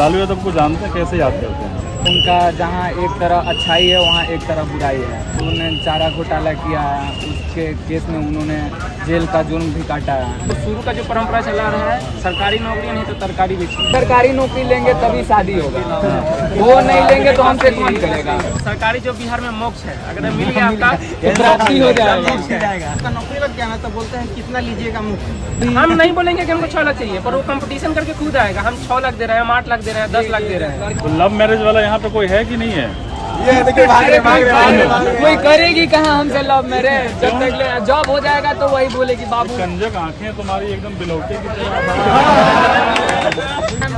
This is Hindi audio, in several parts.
लालू यादव को जानते हैं, कैसे याद करते हैं? उनका जहाँ एक तरह अच्छाई है वहाँ एक तरह बुराई है। उन्होंने चारा घोटाला किया है, उसके केस में उन्होंने जेल का जुर्म भी काटा है। तो शुरू का जो परंपरा चला रहा है, सरकारी नौकरी नहीं तो तरकारी बेची। सरकारी नौकरी लेंगे तभी शादी होगा, वो नहीं लेंगे तो हमसे कौन करेगा। सरकारी जो बिहार में मोक्ष है, अगर मिल गया आपका प्राप्ति हो जाएगा। आपका नौकरी लग गया ना तो बोलते हैं कितना लीजिएगा मुफ्त। हम नहीं बोलेंगे कि हमको 6 लाख चाहिए, पर वो कंपटीशन करके खुद आएगा। हम 6 लाख दे रहे हैं, हम 8 लाख दे रहे हैं, 10 लाख दे रहे हैं। तो लव मैरिज वाला यहाँ पे कोई है कि नहीं है? कोई करेगी कहाँ हमसे लव मैरिज? जब तक जॉब हो जाएगा तो वही बोलेगी बाबू। कंजक आंखें तुम्हारी एकदम बिलौटे की तरह।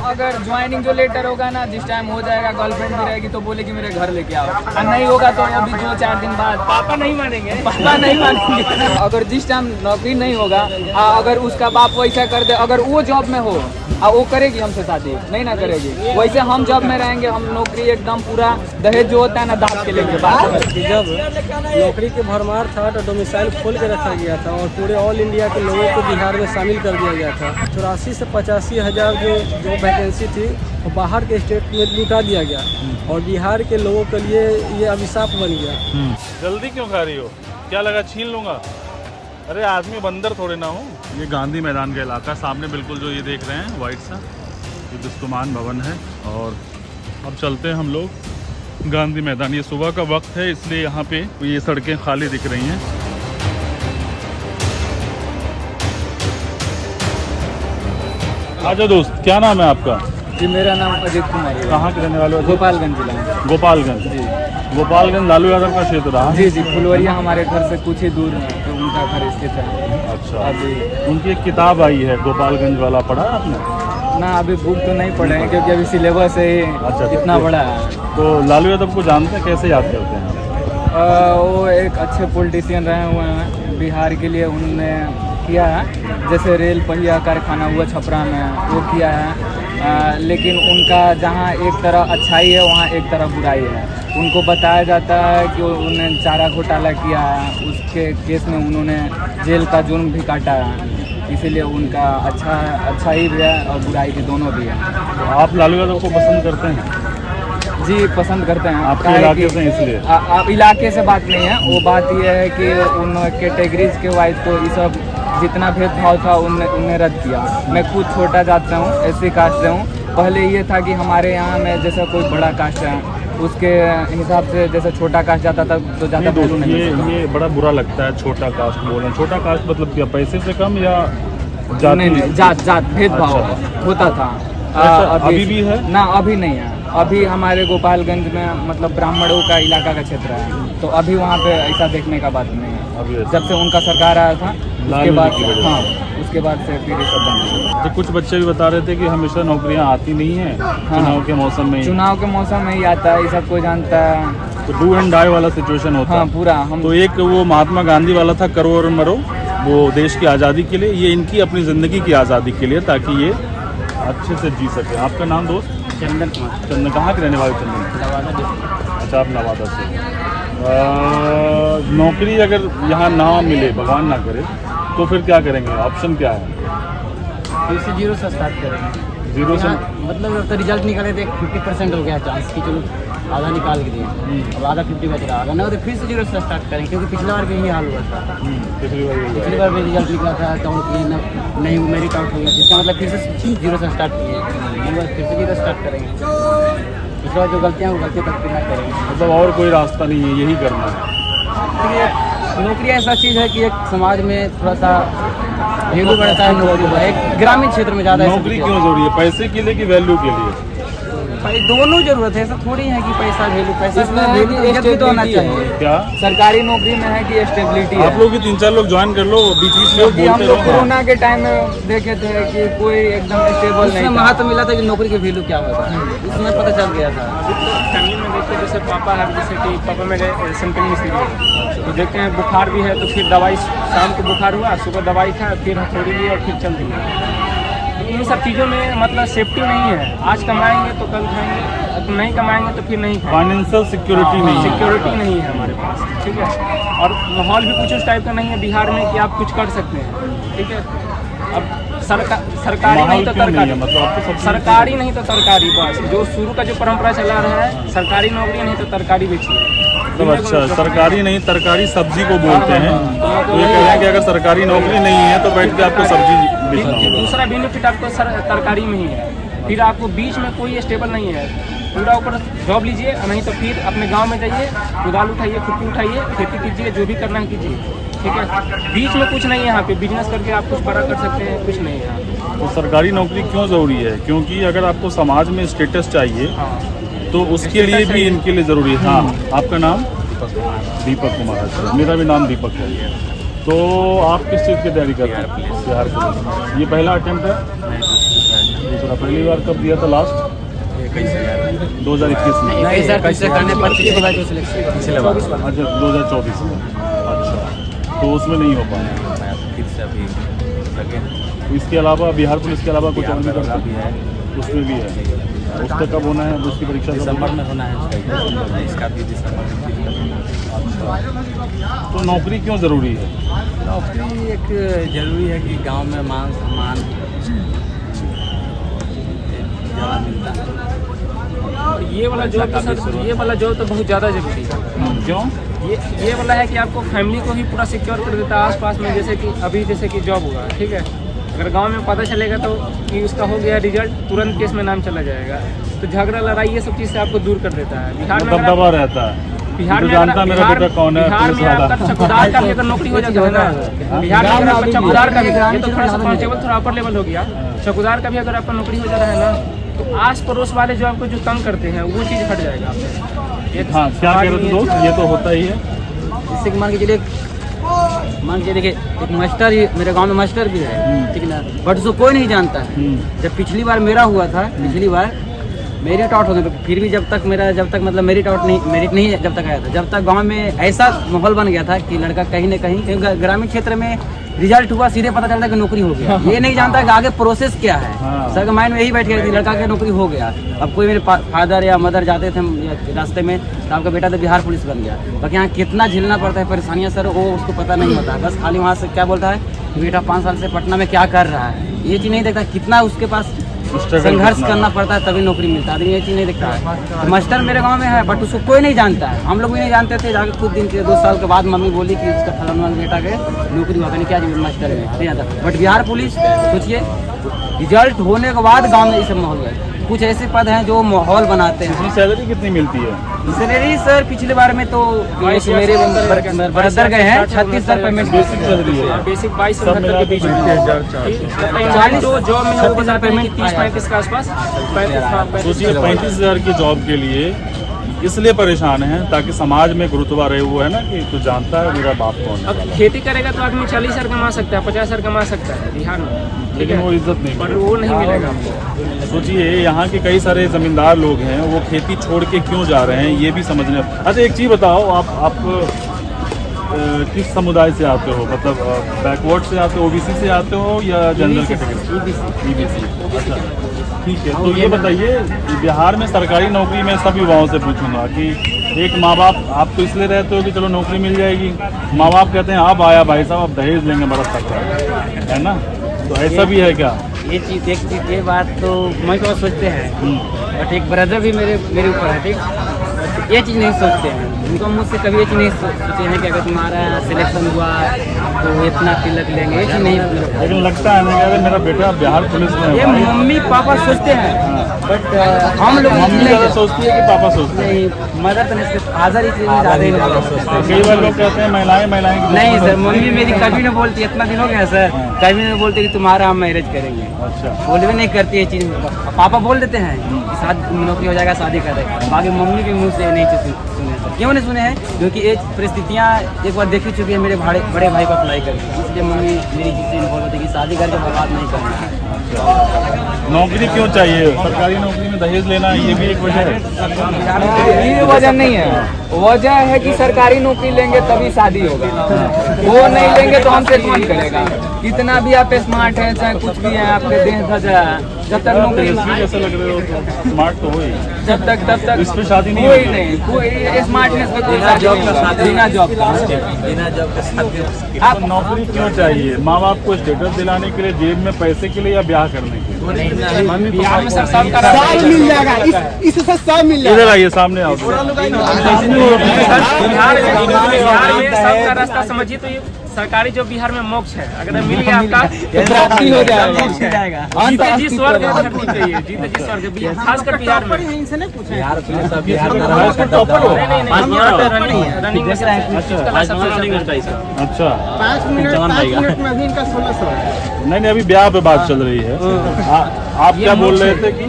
अगर ज्वाइनिंग जो लेटर होगा ना, जिस टाइम हो जाएगा गर्लफ्रेंड भी रहेगी तो बोलेगी मेरे घर लेके आओ, और नहीं होगा तो अभी 2-4 दिन बाद पापा नहीं मानेंगे, पापा नहीं मानेंगे। अगर जिस टाइम नौकरी नहीं होगा, अगर उसका बाप वैसा कर दे, अगर वो जॉब में हो वो करेगी हमसे शादी? नहीं ना करेगी। वैसे हम जॉब में रहेंगे, हम नौकरी एकदम पूरा दहेज जो होता है ना दाब के लेंगे। जब नौकरी के भरमार था तो डोमिसाइल खोल के रखा गया था और पूरे ऑल इंडिया के लोगों को बिहार में शामिल कर दिया गया था। 84 से 85 हज़ार जो वैकेंसी थी वो बाहर के स्टेट में लुटा दिया गया और बिहार के लोगों के लिए ये अभिशाप बन गया। जल्दी क्यों खा रही हो? क्या लगा छीन लूंगा? अरे आदमी बंदर थोड़े ना हो। ये गांधी मैदान का इलाका सामने बिल्कुल जो ये देख रहे हैं वाइट सा, ये दुस्तुमान भवन है। और अब चलते हैं हम लोग गांधी मैदान। ये सुबह का वक्त है इसलिए यहाँ पे ये सड़कें खाली दिख रही हैं। आजा दोस्त, क्या नाम है आपका? जी मेरा नाम अजीत कुमार है। कहाँ के रहने वाले हो? गोपालगंज जिला में। गोपालगंज। जी गोपालगंज लालू यादव का क्षेत्र रहा? जी जी, फुलवरिया हमारे घर से कुछ ही दूर है तो उनका घर स्थित है। अच्छा। अभी उनकी एक किताब आई है गोपालगंज वाला, पढ़ा आपने? ना अभी बुक तो नहीं पढ़े हैं क्योंकि अभी सिलेबस ही अच्छा, इतना बड़ा है। तो लालू यादव को जानते हैं, कैसे याद करते हैं? वो एक अच्छे पॉलिटिशियन रहे हुए हैं बिहार के लिए। उन्होंने किया है, जैसे रेल पहिया कारखाना हुआ छपरा में, वो किया है। लेकिन उनका जहाँ एक तरह अच्छाई है वहाँ एक तरह बुराई है। उनको बताया जाता है कि उन्होंने चारा घोटाला किया है, उसके केस में उन्होंने जेल का जुर्म भी काटा है। इसीलिए उनका अच्छाई भी है और बुराई भी दोनों भी है। तो आप लालू यादव को पसंद करते हैं? जी पसंद करते हैं। आपके इलाके से इसलिए? आप इलाके से बात नहीं है, वो बात ये है कि उन कैटेगरीज के वाइज तो ये सब जितना भेदभाव था उनने रद्द किया। मैं खुद छोटा जात से हूँ, एससी कास्ट से हूँ। पहले ये था कि हमारे यहाँ में जैसा कोई बड़ा कास्ट है उसके हिसाब से जैसे छोटा कास्ट जाता था तो ज़्यादा वैल्यू नहीं मिलता। ये बड़ा बुरा लगता है छोटा कास्ट बोलना। छोटा कास्ट मतलब क्या, पैसे से कम या जात? नहीं, जात भेदभाव होता था। अभी भी है ना? अभी नहीं है। अभी हमारे गोपालगंज में मतलब ब्राह्मणों का इलाका का क्षेत्र है, तो अभी वहाँ पे ऐसा देखने का बात नहीं है। अभी जब से उनका सरकार आया था उसके बाद, हाँ उसके बाद से फिर ये सब बंद। तो कुछ बच्चे भी बता रहे थे कि हमेशा नौकरियां आती नहीं हैं, चुनाव के मौसम में ही। चुनाव के मौसम में ही आता है, ये सब कोई जानता है। तो डू एंड डाई वाला सिचुएशन होता है। हाँ पूरा। हम तो एक वो महात्मा गांधी वाला था, करो और मरो, वो देश की आज़ादी के लिए, ये इनकी अपनी ज़िंदगी की आज़ादी के लिए, ताकि ये अच्छे से जी सके। आपका नाम दोस्त? चंदन कुमार। चंदन। कहाँ के रहने वाले? चंदन। नवादा डिस्ट्रिक्ट। अच्छा, आप नवादा से। नौकरी अगर यहाँ ना मिले, भगवान ना करे, तो फिर क्या करेंगे? ऑप्शन क्या है? फिर से 0 से स्टार्ट करेंगे। 0 से मतलब अब तो रिजल्ट निकाले थे, 50% हो गया चांस कि चलो आधा निकाल के दिए, अब आधा 50 बच रहा। अगर ना तो फिर से 0 से स्टार्ट करेंगे, क्योंकि पिछला बार भी यही हाल हुआ था। पिछली बार भी रिजल्ट निकला था, काउंट किए ना, नहीं मेरिट आउट हो गया, जिसका मतलब फिर से 0 से स्टार्ट किए, फिर से 0 स्टार्ट करेंगे। पिछले बार जो गलतियाँ वो गलतियाँ तक ना करेंगे। मतलब और कोई रास्ता नहीं है, यही करना है। नौकरी ऐसा चीज़ है कि एक समाज में थोड़ा सा वैल्यू बढ़ता है नौकरी का। एक ग्रामीण क्षेत्र में ज़्यादा नौकरी क्यों जरूरी है? पैसे के लिए कि वैल्यू के लिए? दोनों जरूरत है, ऐसा थोड़ी है कि पैसा वैल्यू, पैसा वैल्यू तो होना चाहिए। क्या सरकारी नौकरी में है कि स्टेबिलिटी है। आप लोग 3-4 लोग ज्वाइन कर लो, बीच बीच में क्योंकि हम बोलते लोग रहो। कोरोना के टाइम में देखे थे कि कोई एकदम स्टेबल नहीं था। महत्व मिला था कि नौकरी की वैल्यू क्या होता है, उसमें पता चल गया था। फैमिली में देखते जैसे पापा है, जैसे कि पापा मेरे सेंट्रल मिस्त्री है, तो देखते हैं बुखार भी है तो फिर दवाई, शाम को बुखार हुआ सुबह दवाई खाया, फिर हथौड़ी ली और फिर चल दी। इन सब चीज़ों में मतलब सेफ्टी नहीं है। आज कमाएंगे तो कल खाएंगे, नहीं कमाएंगे तो फिर नहीं खाएंगे। फाइनेंशियल सिक्योरिटी नहीं है। सिक्योरिटी नहीं है हमारे पास, ठीक है। और माहौल भी कुछ उस टाइप का नहीं है बिहार में कि आप कुछ कर सकते हैं, ठीक है। अब सरकारी नहीं माहौल तो क्यों नहीं है? तरकारी, मतलब आपको सब सरकारी नहीं तो तरकारी, बस जो शुरू का जो परंपरा चला रहा है, सरकारी नौकरी नहीं तो तरकारी बेचिए। तो अच्छा, सरकारी नहीं तरकारी सब्जी को बोलते हैं। तो ये कह रहे हैं कि अगर सरकारी नौकरी नहीं है तो बैठ के आपको सब्जी बेचना होगा। दूसरा बेनिफिट आपको तरकारी में ही है, फिर आपको बीच में कोई स्टेबल नहीं है, पूरा ऊपर जॉब लीजिए, नहीं तो फिर अपने गांव में जाइए, कुदाल उठाइए, खुरपी उठाइए, खेती कीजिए, जो भी करना है कीजिए, ठीक है। बीच में कुछ नहीं है यहाँ पे, बिजनेस करके आप कुछ बड़ा कर सकते हैं, कुछ नहीं है यहाँ पे। तो सरकारी नौकरी क्यों ज़रूरी है? क्योंकि अगर आपको समाज में स्टेटस चाहिए तो उसके लिए भी इनके लिए ज़रूरी है। हाँ, आपका नाम? दीपक कुमार। अच्छा, मेरा भी नाम दीपक है। तो आप किस चीज़ की तैयारी कर रहे हैं? बिहार पुलिस। ये पहला अटेम्प्ट है? दूसरा। पहली बार कब दिया था लास्ट? 2021 में। कैसे करने पर अच्छा, 2024 में। अच्छा, तो उसमें नहीं हो पाया। तो इसके अलावा बिहार पुलिस के अलावा कुछ और भी करता है? उसमें भी है। उसका कब होना है? उसकी परीक्षा दिसंबर में होना है उसका, इसका भी दिसंबर में। अच्छा, तो नौकरी क्यों ज़रूरी है? नौकरी एक जरूरी है कि गांव में मान सम्मान ज़्यादा मिलता है। ये वाला जॉब तो सर, ये वाला जॉब तो बहुत ज़्यादा जरूरी है। क्यों? ये वाला है कि आपको फैमिली को ही पूरा सिक्योर कर देता है आसपास में। जैसे कि अभी जैसे कि जॉब हुआ, ठीक है, अगर गांव में पता चलेगा तो कि उसका हो गया रिजल्ट, तुरंत केस में नाम चला जाएगा, तो झगड़ा लड़ाई ये सब चीज़ से आपको दूर कर देता है। बिहार में दबदबा रहता है। बिहार में जानता मेरा बेटा कौन है, बिहार में आपका चौकीदार का भी अगर नौकरी हो जाता है ना, बिहार में अगर आपका चौकीदार का भी, ये तो थोड़ा सा कांस्टेबल थोड़ा अपर लेवल हो गया, चौकीदार का भी अगर आपका नौकरी हो जा रहा है ना, तो आस पड़ोस वाले जो आपको जो तंग करते हैं वो चीज़ हट जाएगा आपसे। हाँ, क्या कह रहे थे दोस्त? ये तो होता ही है। जैसे कि मान के चलिए देखिए, एक मास्टर ही मेरे गांव में मास्टर भी है, ठीक है ना, बट उसको कोई नहीं जानता है। जब पिछली बार मेरा हुआ था, पिछली बार मेरिट आउट हो गया, फिर भी जब तक मतलब मेरिट नहीं जब तक आया था, जब तक गांव में ऐसा माहौल बन गया था कि लड़का कहीं ना कहीं, क्योंकि ग्रामीण क्षेत्र में रिजल्ट हुआ सीधे पता चलता है कि नौकरी हो गया, ये नहीं जानता कि आगे प्रोसेस क्या है। सर के माइंड में यही बैठ गया कि लड़का की नौकरी हो गया। अब कोई मेरे फादर या मदर जाते थे रास्ते में, तो आपका बेटा तो बिहार पुलिस बन गया, बाकी यहाँ कितना झेलना पड़ता है परेशानियाँ सर, वो उसको पता नहीं होता। बस खाली वहाँ से क्या बोलता है कि बेटा 5 साल से पटना में क्या कर रहा है, ये चीज़ नहीं देखता कितना उसके पास संघर्ष करना पड़ता है तभी नौकरी मिलता है, आदमी ये चीज़ नहीं देखता है। तो मास्टर मेरे गांव में है, बट उसको कोई नहीं जानता है, हम लोग भी नहीं जानते थे। जाकर कुछ दिन के 2 साल के बाद मम्मी बोली कि उसका फलाना बेटा के नौकरी हुआ, नहीं क्या जी मास्टर में नहीं आता। बट बिहार पुलिस सोचिए, रिजल्ट होने के बाद गाँव में ये सब माहौल है। कुछ ऐसे पद हैं जो माहौल बनाते हैं। सैलरी कितनी मिलती है? सैलरी सर पिछले बार में तो मेरे ब्रदर गए हैं 36,000 पेमेंट। बेसिक सैलरी है, बेसिक 22 के बीच में 40 जो जॉब में 30,000 पेमेंट 30-35 के आसपास। सोचिए 35,000 की जॉब के लिए इसलिए परेशान हैं ताकि समाज में गुरुत्वा रहे हुए है ना कि तू जानता है मेरा बाप कौन है। अब खेती करेगा तो आदमी 40,000 कमा सकता है, 50,000 कमा सकता है बिहार में, लेकिन वो इज्जत नहीं, पर वो नहीं मिलेगा आपको। सोचिए यहाँ के कई सारे जमींदार लोग हैं, वो खेती छोड़ के क्यों जा रहे हैं ये भी समझने। अच्छा, एक चीज़ बताओ, आप किस समुदाय से आते हो? मतलब बैकवर्ड से आते हो, ओबीसी से आते हो या जनरल कैटेगरी? ईबीसी। अच्छा, ठीक है। तो ये बताइए, बिहार में सरकारी नौकरी में सब युवाओं से पूछूंगा कि एक माँ बाप, आप तो इसलिए रहते हो कि चलो नौकरी मिल जाएगी, माँ बाप कहते हैं अब आया भाई साहब, अब दहेज लेंगे बड़ा तक है ना, तो ऐसा भी है क्या? ये चीज़ ये बात तो मैं तो सोचते हैं, बट एक ब्रदर भी मेरे ऊपर है, ठीक, ये चीज़ नहीं सोचते हैं। उनको मुझसे कभी ये चीज़ नहीं सोचे हैं कि अगर तुम्हारा सिलेक्शन हुआ तो इतना तिलक लेंगे, ये चीज़ नहीं। लेकिन लगता है ना कि अगर मेरा बेटा बिहार पुलिस में, ये मम्मी पापा सोचते हैं, बट हम लोग मम्मी ज़्यादा सोचती है कि पापा सोचते हैं? नहीं, मदर तो नहीं, फादर ही ज़्यादा ही कई बार लोग कहते हैं महिलाएं नहीं सर, मम्मी मेरी कभी नहीं बोलती, इतना दिन हो गया सर, कभी नहीं बोलती कि तुम्हारा हम मैरिज करेंगे। अच्छा, बोलवे नहीं करती ये चीज़। पापा बोल देते हैं कि शादी नौकरी हो जाएगा, शादी कर देगा, बाकी मम्मी के मुँह से नहीं सुने सर। क्यों नहीं सुने हैं? क्योंकि ये परिस्थितियाँ एक बार देखी चुकी है, मेरे बड़े भाई को अप्लाई करके, इसलिए मम्मी मेरी चीज़ से इन्वॉल्व होती है कि शादी करके बर्बाद नहीं करना है। नौकरी क्यों चाहिए? सरकारी नौकरी में दहेज लेना ये भी एक वजह है। ये वजह नहीं है, वजह है कि सरकारी नौकरी लेंगे तभी शादी होगा, वो नहीं लेंगे तो हमसे कौन करेगा। कितना भी आप स्मार्ट है चाहे कुछ भी है, आपके देह धजा है, जब तक नौकरी जैसे लग रहे हो तो स्मार्ट तो हो ही, जब तक इस पे शादी नहीं कोई होगी। नहीं, कोई स्मार्टनेस पे कोई शादी नहीं होगा, बिना जॉब का। आप नौकरी क्यों चाहिए? माँ बाप को स्टेटस दिलाने के लिए, जेब में पैसे के लिए, या ब्याह करने के लिए? बिहार में सर सब का मिल जाएगा, इससे सब मिल इधर आइए, सामने आओ। बिहार में सबका रास्ता समझिए तो ये सरकारी जो बिहार में मोक्ष है, अगर मिल गया आपका प्राप्ति हो जाएगा। जीते जी स्वर्ग धरती पे ये, जीते जी स्वर्ग, खासकर बिहार में। इनसे नहीं पूछे नहीं, यहाँ पे रनिंग में अच्छा, 5 मिनट में अभी इनका 1600 है। नहीं अभी ब्याह पे बात चल रही है। आप क्या बोल रहे थे कि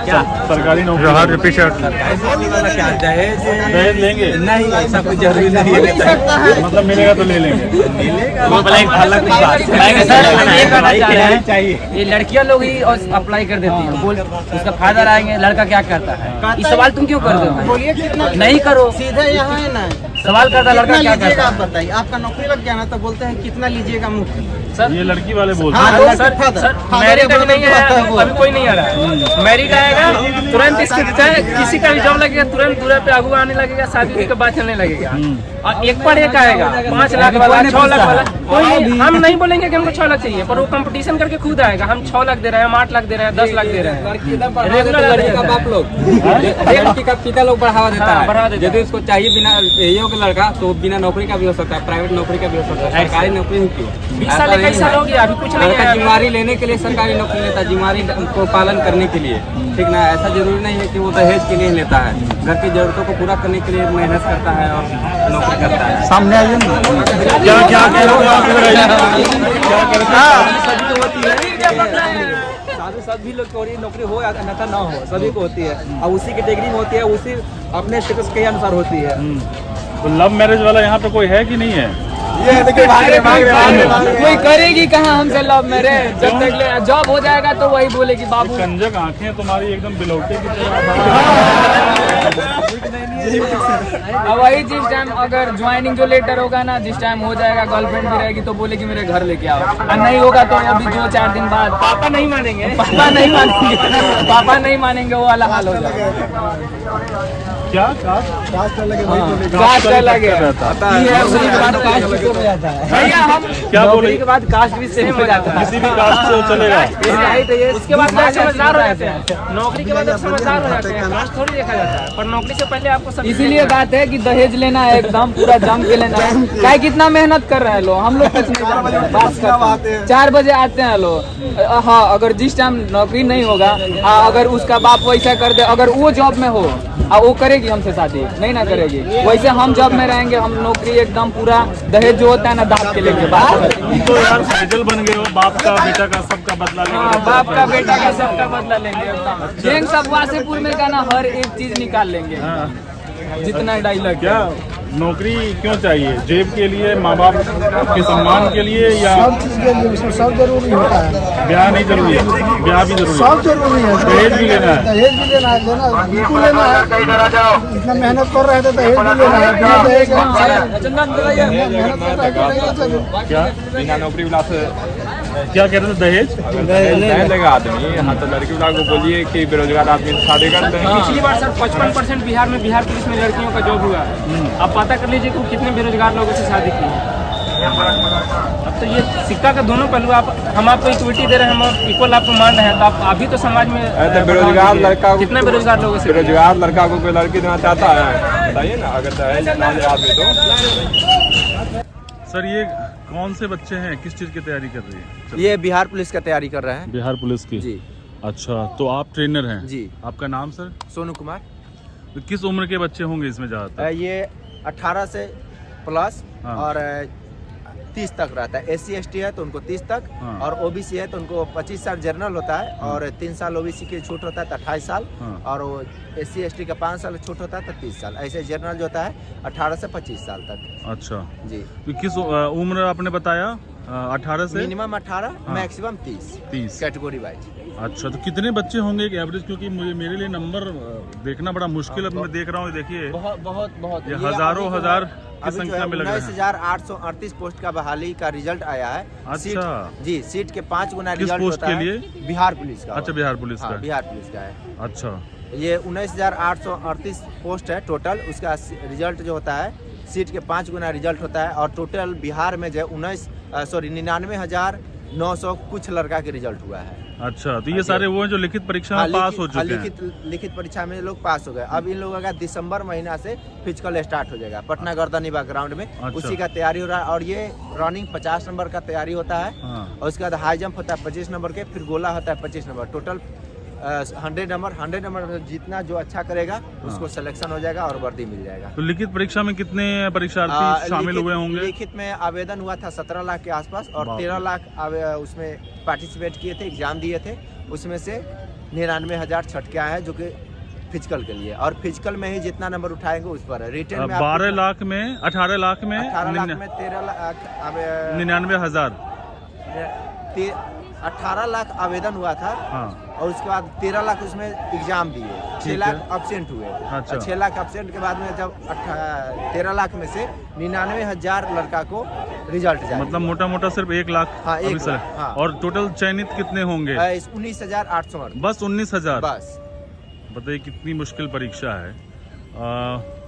क्या सरकारी नौकरी दहेज लेंगे? नहीं, ऐसा कुछ जरूरी नहीं है। मतलब मिलेगा तो ले लेंगे। ये लड़कियां लोग ही अप्लाई कर देती हैं, बोल उसका फायदा रहेंगे। लड़का क्या करता है? ये सवाल तुम क्यों कर रहे हो? बोलिए कितना नहीं करो, सीधे यहाँ है ना, सवाल करता है लड़का क्या करता आप है? बताइए, आपका नौकरी लग गया ना तो बोलते हैं कितना लीजिएगा मुफ्त। ये लड़की वाले बोलते हाँ, हैं। सर मैरिड अभी नहीं है, अभी कोई नहीं आ रहा है। मैरिड आएगा तुरंत किसी का भी जॉब लगेगा, तुरंत दूर पे आगू आने लगेगा, शादी के बाद चलने लगेगा। और एक पर एक आएगा, 5 लाख वाला, 6 लाख वाला। कोई नहीं, हम नहीं बोलेंगे कि हमको 6 लाख चाहिए, पर वो कंपटीशन करके खुद आएगा। हम 6 लाख दे रहे हैं, हम 8 लाख दे रहे हैं, 10 लाख दे रहे हैं। लड़की का बाप लोग, लड़की का पिता लोग बढ़ावा देता हाँ, बढ़ावा देता है। यदि उसको चाहिए बिना एओ के लड़का तो बिना नौकरी का भी हो सकता है, प्राइवेट नौकरी का भी हो सकता है, सरकारी नौकरी ही क्यों? 20 साल 21 साल हो गया, अभी कुछ नहीं लड़का है। जिम्मेवारी लेने के लिए सरकारी नौकरी लेता है, जिम्मेवारी को पालन करने के लिए, ठीक ना? ऐसा जरूरी नहीं है कि वो दहेज के लिए लेता है, घर की जरूरतों को पूरा करने के लिए मेहनत करता है और नौकरी करता है। सामने आइए ना। क्या क्या कह रहे हो आप? इधर आइए। क्या कह रहे थे? साधु सभी लोग को नौकरी हो या अन्यथा ना हो, सभी को होती है, और उसी की डिग्री में होती है, उसी अपने स्टेटस के अनुसार होती है। तो लव मैरिज वाला यहाँ पे कोई है कि नहीं है? ये देखिए कोई करेगी कहाँ हमसे लव मैरिज? जब तक जॉब हो जाएगा तो वही बोलेगी बाबू। कंजक आंखें तुम्हारी एकदम बिलौटे की तरह। अब वही जिस टाइम अगर ज्वाइनिंग जो लेटर होगा ना, जिस टाइम हो जाएगा, गर्लफ्रेंड भी रहेगी तो बोलेगी मेरे घर लेके आओ, और नहीं होगा तो अभी 2-4 दिन बाद पापा नहीं मानेंगे, पापा नहीं मानेंगे, पापा नहीं मानेंगे, वो वाला हाल हो जाएगा। क्या कास्ट अलग है। भैया हम क्या बोले? नौकरी के बाद कास्ट भी सेम हो जाता है। किसी भी कास्ट से वो चलेगा? उसके बाद आप समझदार हो जाते हैं, नौकरी के बाद आप समझदार हो जाते हैं, कास्ट थोड़ी देखा जाता है, पर नौकरी से पहले आपको सब इसीलिए बात है कि दहेज लेना है, एकदम पूरा जम के लेना है। क्या कितना मेहनत कर रहे हैं लोग, हम लोग कुछ नहीं करते हैं, बात करते हैं। 4 बजे आते हैं लोग। हाँ, अगर जिस टाइम नौकरी नहीं होगा, अगर उसका बाप वैसा कर दे, अगर वो जॉब में हो, वो करेगी हमसे शादी? नहीं ना करेगी। वैसे हम जॉब में रहेंगे, हम नौकरी एकदम पूरा दहेज जो होता है ना दाब के लेंगे। तो यार साइकिल बन गए हो, बाप का बेटा का सबका बदला लेंगे। बाप का बेटा का सबका बदला लेंगे एकदम। गैंग सब वासेपुर में का ना हर एक चीज निकाल लेंगे, जितना डायलॉग। क्या नौकरी क्यों चाहिए? जेब के लिए, माँ बाप के सम्मान के लिए, या सब चीज के लिए उसमें सब जरूरी होता है। ब्याह नहीं जरूरी है? ब्याह भी जरूरी है, सब जरूरी है। दहेज भी लेना है। दहेज भी लेना है, बिल्कुल लेना है। इतना मेहनत कर रहे थे, दहेज भी लेना है। बिना दहेज के हम मेहनत कर रहे थे। क्या बिना नौकरी वाला से क्या कह रहे थे? दहेज दहेज लेगा आदमी। हाँ, तो लड़की वाला को बोलिए कि बेरोजगार आदमी शादी कर दें। पिछली बार सर 55% बिहार में बिहार पुलिस में लड़कियों का जॉब हुआ है। आप पता कर लीजिए कि कितने बेरोजगार लोगों से शादी की है। अब तो ये सिक्का का दोनों पहलू, हम आपको इक्विटी दे रहे हैं, हम इक्वल आपको मान रहे हैं, तो आप अभी तो समाज में तो बेरोजगार लड़का, कितने बेरोजगार लोगों से बेरोजगार लड़का को कोई लड़की देना चाहता है, बताइए ना। अगर दहेज ना ले आदमी तो सर, ये कौन से बच्चे हैं, किस चीज़ की तैयारी कर रही है? ये बिहार पुलिस का तैयारी कर रहे हैं बिहार पुलिस की? जी अच्छा, तो आप ट्रेनर हैं? जी। आपका नाम सर? सोनू कुमार। तो किस उम्र के बच्चे होंगे इसमें ज़्यादातर? ये 18 से प्लस हाँ। और 30 तक रहता है। SC ST है तो उनको 30 तक, हाँ। और OBC है तो उनको 25 साल जनरल होता है, और 3 साल OBC की छूट होता है तो 28 साल, हाँ। और वो SC ST का 5 साल छूट होता है तो 30 साल। ऐसे जनरल जो होता है 18 से 25 साल तक। अच्छा, जी। तो किस उम्र आपने बताया? 18 से मिनिमम 18, हाँ। Maximum 30 category wise. अच्छा, तो कितने बच्चे होंगे एक एवरेज? क्योंकि मुझे मेरे लिए नंबर देखना बड़ा मुश्किल है। अब मैं देख रहा हूँ, देखिए बहुत बहुत बहुत ये हजारों हजार की संख्या में लग रहे हैं। 19,838 पोस्ट का बहाली का रिजल्ट आया है। अच्छा जी, सीट के 5 गुना किस रिजल्ट पोस्ट होता के है लिए? बिहार पुलिस का। अच्छा, बिहार पुलिस हाँ, का। बिहार पुलिस का है। अच्छा, ये 19,838 पोस्ट है टोटल। उसका रिजल्ट जो होता है सीट के 5 गुना रिजल्ट होता है। और टोटल बिहार में जो 99,900 कुछ लड़का के रिजल्ट हुआ है। अच्छा, तो ये सारे वो हैं जो लिखित परीक्षा में पास हो चुके हैं। लिखित परीक्षा में लोग पास हो गए। अब इन लोगों का दिसंबर महीना से फिजिकल स्टार्ट हो जाएगा पटना गर्दनीबाग ग्राउंड में। अच्छा। उसी का तैयारी हो रहा है। और ये रनिंग 50 नंबर का तैयारी होता है। हाँ। और उसके बाद हाई जंप होता है 25 नंबर के, फिर गोला होता है 25 नंबर। टोटल 100 नंबर में जितना जो अच्छा करेगा उसको सिलेक्शन हो जाएगा और वर्दी मिल जाएगा। तो लिखित परीक्षा में कितने परीक्षार्थी शामिल हुए होंगे? लिखित में आवेदन हुआ था 17 लाख के आसपास और 13 लाख उसमें पार्टिसिपेट किए थे, एग्जाम दिए थे। उसमें से 99,000 छट के आए हैं जो कि फिजिकल के लिए। और फिजिकल में ही जितना नंबर उठाएंगे उस पर है। रिटर्न में 12 लाख में 18 लाख में 18 लाख में 13 लाख 99,000। 18 लाख आवेदन हुआ था। हाँ। और उसके बाद 13 लाख उसमें एग्जाम दिए, 6 लाख एब्सेंट हुए। अच्छा। 6 लाख एब्सेंट के बाद में जब 13 लाख में से 99,000 लड़का को रिजल्ट जाए। मतलब मोटा मोटा सिर्फ 1 लाख। हाँ, 1 अभी लाख, हाँ। और टोटल चयनित कितने होंगे? 19,800 बस 19,000। बस। बताइए कितनी मुश्किल परीक्षा है।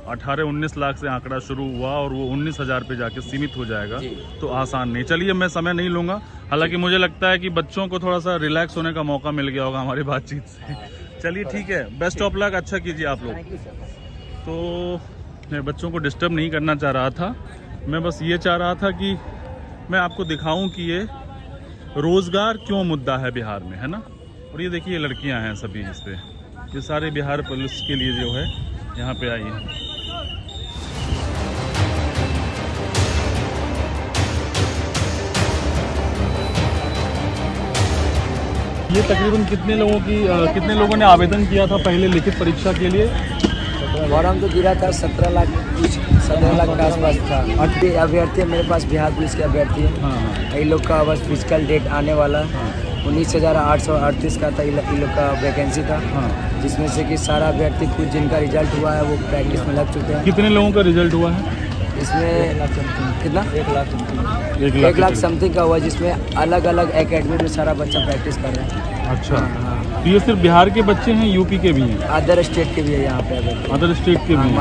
18-19 लाख से आंकड़ा शुरू हुआ और वो 19,000 पे जाके सीमित हो जाएगा, तो आसान नहीं। चलिए, मैं समय नहीं लूँगा। हालांकि मुझे लगता है कि बच्चों को थोड़ा सा रिलैक्स होने का मौका मिल गया होगा हमारी बातचीत से। चलिए ठीक है, बेस्ट ऑफ लक, अच्छा कीजिए आप लोग। तो मैं बच्चों को डिस्टर्ब नहीं करना चाह रहा था। मैं बस ये चाह रहा था कि मैं आपको दिखाऊं कि ये रोज़गार क्यों मुद्दा है बिहार में, है ना। और ये देखिए लड़कियां हैं सभी, इस पे ये सारे बिहार पुलिस के लिए जो है यहाँ पे आई हैं। ये तकरीबन कितने लोगों ने आवेदन किया था पहले लिखित परीक्षा के लिए? फॉर्म तो गिरा था 17 लाख के आसपास था। अभ्यर्थी मेरे पास बिहार पुलिस के अभ्यर्थी है। हाँ। इन लोग का बस फिजिकल डेट आने वाला है। 19,838 का था इन लोग का वैकेंसी था। हाँ। जिसमें से कि सारा अभ्यर्थी कुछ जिनका रिजल्ट हुआ है वो प्रैक्टिस में लग चुके हैं। कितने लोगों का रिजल्ट हुआ है? इसमें कितना 1 लाख समथिंग का हुआ, जिसमें अलग अलग एकेडमी में सारा बच्चा प्रैक्टिस कर रहा है। अच्छा, तो ये सिर्फ बिहार के बच्चे हैं, यूपी के भी हैं? अदर स्टेट के भी है यहाँ पे। अदर स्टेट के भी हैं?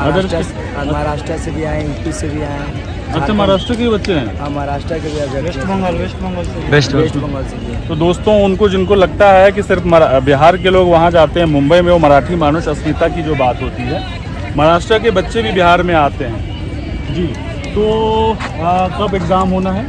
महाराष्ट्र से भी आए, यूपी से भी आए। अच्छा, महाराष्ट्र के बच्चे हैं? हाँ, महाराष्ट्र के भी आए, वेस्ट बंगाल से भी। तो दोस्तों, उनको जिनको लगता है कि सिर्फ बिहार के लोग वहाँ जाते हैं, मुंबई में वो मराठी मानुष अस्मिता की जो बात होती है, महाराष्ट्र के बच्चे भी बिहार में आते हैं जी। तो कब एग्ज़ाम होना है?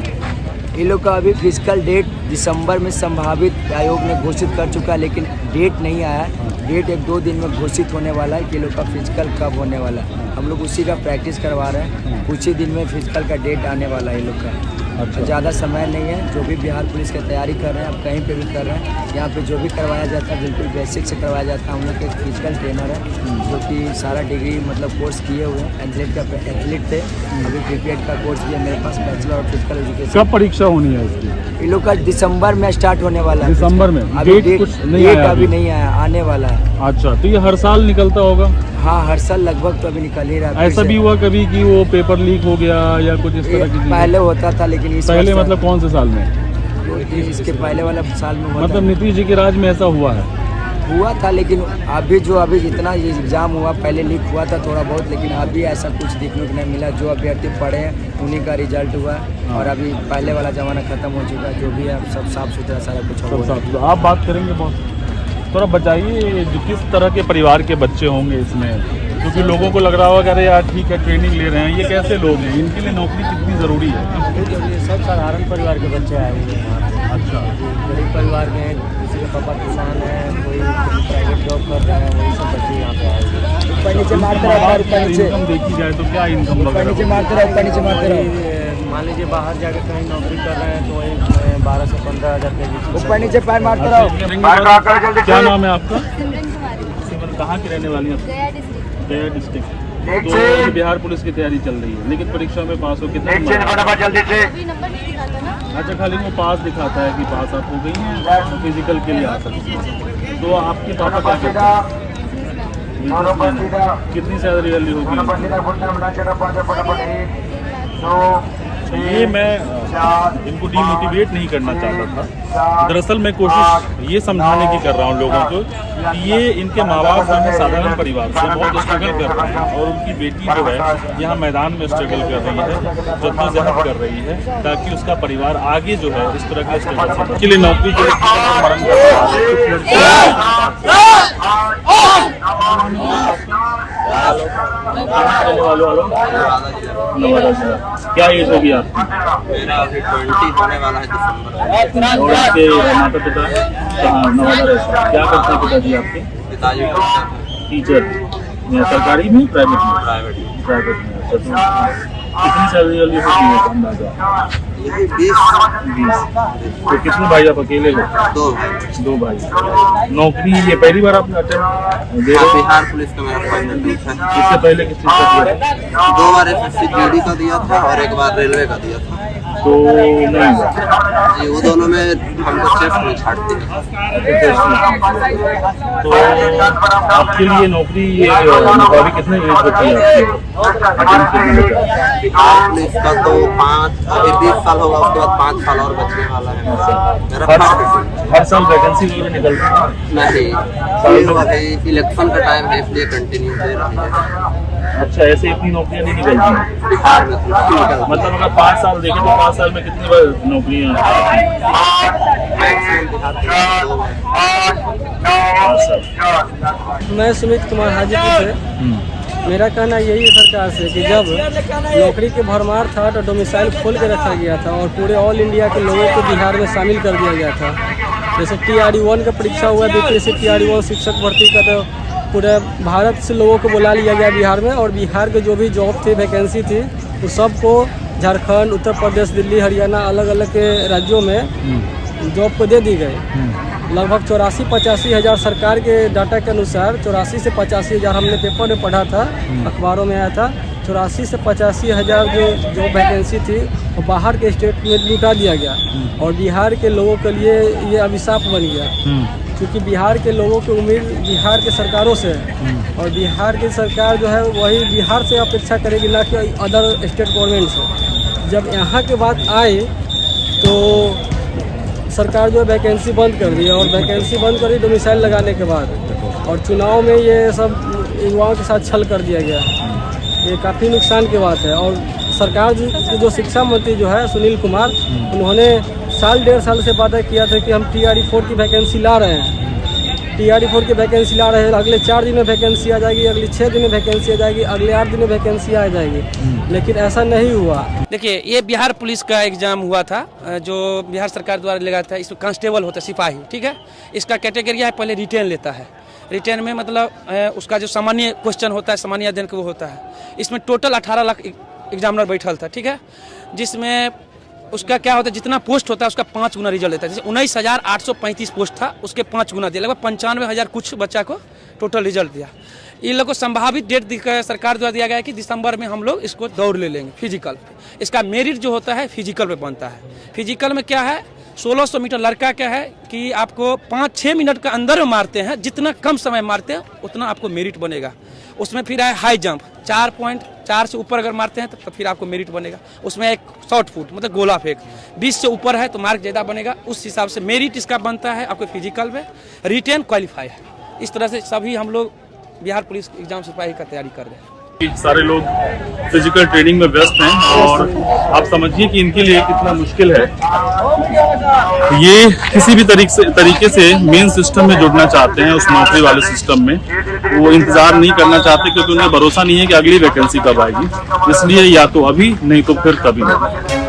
इन लोग का अभी फिजिकल डेट दिसंबर में संभावित आयोग ने घोषित कर चुका है, लेकिन डेट नहीं आया है। डेट 1-2 दिन में घोषित होने वाला है कि लोग का फिजिकल कब होने वाला है। हम लोग उसी का प्रैक्टिस करवा रहे हैं। कुछ ही दिन में फिजिकल का डेट आने वाला है इन लोग का। अच्छा। ज़्यादा समय नहीं है। जो भी बिहार पुलिस की तैयारी कर रहे हैं, आप कहीं पे भी कर रहे हैं, यहाँ पे जो भी करवाया जाता है बिल्कुल बेसिक से करवाया जाता है। हम लोग के फिजिकल ट्रेनर है जो कि सारा डिग्री मतलब कोर्स किए हुए हैं। एथलीट थे, अभी क्रिकेट का कोर्स भी है मेरे पास, बैचलर ऑफ फिजिकल एजुकेशन। कब परीक्षा होनी है इसकी? इन लोग का दिसंबर में स्टार्ट होने वाला है। दिसंबर में? अभी डेट नहीं आया अभी नहीं आया, आने वाला है। अच्छा, तो ये हर साल निकलता होगा? हाँ, हर साल लगभग तो अभी निकल ही रहा है। ऐसा भी हुआ कभी कि वो पेपर लीक हो गया या कुछ इस तरह की चीज़? पहले होता था, लेकिन इस पहले मतलब कौन से साल में? इसके पहले वाला साल में हुआ मतलब था। नीतीश जी के राज में ऐसा हुआ है? हुआ था, लेकिन अभी जितना ये एग्जाम हुआ पहले लीक हुआ था थोड़ा बहुत, लेकिन अभी ऐसा कुछ देखने को नहीं मिला। जो अभ्यर्थी पढ़े हैं उन्हीं का रिजल्ट हुआ है। और अभी पहले वाला जमाना खत्म हो चुका है। जो भी है सब साफ सुथरा सारा कुछ हो गया। आप बात करेंगे बहुत, थोड़ा बताइए किस तरह के परिवार के बच्चे होंगे इसमें, क्योंकि लोगों को लग रहा होगा अरे यार ठीक है ट्रेनिंग ले रहे हैं, ये कैसे लोग हैं, इनके लिए नौकरी कितनी ज़रूरी है? ये सब साधारण परिवार के बच्चे आए हुए हैं। अच्छा, गरीब परिवार में किसी के पापा किसान है, कोई प्राइवेट जॉब कर रहे हैं, वही सब बच्चे यहाँ पे आए हुए हैं। ऊपर नीचे मारते रहो, इनकम देखी जाए तो क्या इनकम ऊपर नीचे मारते रहो। मान लीजिए बाहर जाकर कहीं नौकरी कर रहे हैं तो वही 12 से 15 हज़ार के बीच। ऊपर नीचे पैर मारते रहो। क्या नाम है आपका? सिमरन कुमारी। सिमरन, कहाँ की रहने वाली हैं? गया डिस्ट्रिक्ट। गया डिस्ट्रिक्ट। तो ये बिहार पुलिस की तैयारी चल रही है, लेकिन परीक्षा में पास हो कितना अच्छा खाली वो पास दिखाता है कि पास आप हो गई हैं तो फिजिकल के लिए आ सकते हैं। तो आपके पापा क्या करते हैं? कितनी सैलरी वाली होगी? ये मैं इनको डिमोटिवेट नहीं करना चाहता था, दरअसल मैं कोशिश ये समझाने की कर रहा हूँ लोगों को कि ये इनके माँ बाप जो है साधारण परिवार से बहुत स्ट्रगल कर रहे हैं और उनकी बेटी जो है यहाँ मैदान में स्ट्रगल कर रही है, जद्दोजहद कर रही है ताकि उसका परिवार आगे जो है इस तरह के स्ट्रगल के लिए नौकरी के क्या एज होगी आपकी? मेरा अभी 20 होने वाला है दिसंबर। और आपके माता पिता कहाँ नवादा रहते हैं? क्या करते हैं पिताजी आपके? पिताजी टीचर सरकारी में प्राइवेट में? प्राइवेट में। अच्छा, कितनी सैलरी वाली होती है अंदाजा? यही 20। तो कितने भाई आप अकेले हो? 2 भाई। नौकरी ये पहली बार आपने अटेंड दे रहे? बिहार पुलिस का मेरा फाइनल ड्यूट है। इससे पहले किस चीज़ का दिया? 2 बार SSC GD का दिया था और 1 बार रेलवे का दिया था। तो नहीं जी वो दोनों में हमको शिफ्ट में छाटते हैं। तो आपके लिए नौकरी ये मुताबिक कितने एज होती है बिहार पुलिस का तो 5 अभी 20 साल होगा, उसके बाद 5 साल और बचने वाला है मेरा। हर साल वैकेंसी वगैरह निकलती है? नहीं, ये अभी इलेक्शन का टाइम है इसलिए कंटिन्यू दे रही है। अच्छा, ऐसे इतनी नौकरियां नहीं निकलती हैं बिहार में? मतलब अगर 5 साल देखें तो 5 साल में कितनी बार नौकरियां? मैं सुमित कुमार हाजीपुर से। मेरा कहना यही है सरकार से कि जब नौकरी के भरमार था तो डोमिसाइल खोल के रखा गया था और पूरे ऑल इंडिया के लोगों को बिहार में शामिल कर दिया गया था। जैसे TRD1 का परीक्षा हुआ, BPSC TRD1 शिक्षक भर्ती का, तो पूरे भारत से लोगों को बुला लिया गया बिहार में और बिहार के जो भी जॉब थे, वैकेंसी थी, तो सबको झारखंड, उत्तर प्रदेश, दिल्ली, हरियाणा अलग अलग के राज्यों में जॉब को दे दी गई। लगभग 84-85 हज़ार सरकार के डाटा के अनुसार 84 से 85 हज़ार हमने पेपर में पढ़ा था, अखबारों में आया था। 84 से 85 हज़ार जो वैकेंसी थी वो बाहर के स्टेट में लुटा दिया गया और बिहार के लोगों के लिए ये अभिशाप बन गया, क्योंकि बिहार के लोगों की उम्मीद बिहार के सरकारों से है और बिहार की सरकार जो है वही बिहार से अपेक्षा करेगी, ना कि अदर स्टेट गवर्नमेंट से। जब यहाँ के बात आए तो सरकार जो है वैकेंसी बंद कर दी है और वैकेंसी बंद कर दी डोमिसाइल लगाने के बाद, और चुनाव में ये सब युवाओं के साथ छल कर दिया गया। ये काफ़ी नुकसान की बात है। और सरकार जो शिक्षा मंत्री जो है सुनील कुमार, उन्होंने 1.5 साल से वादा किया था कि हम TRD4 की वैकेंसी ला रहे हैं, TRD4 की वैकेंसी ला रहे हैं। अगले 4 दिन में वैकेंसी आ जाएगी, अगले 6 दिन में वैकेंसी आ जाएगी, अगले 8 दिन में वैकेंसी आ जाएगी, लेकिन ऐसा नहीं हुआ। देखिए, ये बिहार पुलिस का एग्ज़ाम हुआ था जो बिहार सरकार द्वारा लगाया था। इसमें कांस्टेबल होता है, सिपाही, ठीक है। इसका कैटेगरी है, पहले रिटेन लेता है। रिटेन में मतलब उसका जो सामान्य क्वेश्चन होता है, सामान्य अध्ययन का वो होता है। इसमें टोटल 18 लाख एग्जामिनर बैठल था, ठीक है, जिसमें उसका क्या होता है, जितना पोस्ट होता है उसका 5 गुना रिजल्ट देता है। जैसे 19,835 पोस्ट था, उसके 5 गुना दिया, लगभग 95,000 कुछ बच्चा को टोटल रिजल्ट दिया। इन लोगों को संभावित डेट सरकार द्वारा दिया गया है कि दिसंबर में हम लोग इसको दौड़ ले लेंगे फिजिकल। इसका मेरिट जो होता है फिजिकल पे बनता है। फिजिकल में क्या है, 1600 मीटर लड़का क्या है कि आपको 5-6 मिनट के अंदर में मारते हैं, जितना कम समय मारते हैं उतना आपको मेरिट बनेगा। उसमें फिर है हाई जंप, 4.4 से ऊपर अगर मारते हैं तो फिर आपको मेरिट बनेगा। उसमें एक शॉर्ट फुट मतलब गोला फेंक 20 से ऊपर है तो मार्क ज़्यादा बनेगा। उस हिसाब से मेरिट इसका बनता है आपको फिजिकल में। रिटेन क्वालिफाई है। इस तरह से सभी हम लोग बिहार पुलिस एग्जाम सिपाही का तैयारी कर रहे हैं। सारे लोग फिजिकल ट्रेनिंग में व्यस्त हैं और आप समझिए कि इनके लिए कितना मुश्किल है। ये किसी भी तरीके से मेन सिस्टम में जुड़ना चाहते हैं, उस नौकरी वाले सिस्टम में। वो इंतजार नहीं करना चाहते क्योंकि उन्हें भरोसा नहीं है कि अगली वैकेंसी कब आएगी, इसलिए या तो अभी नहीं तो फिर कभी नहीं।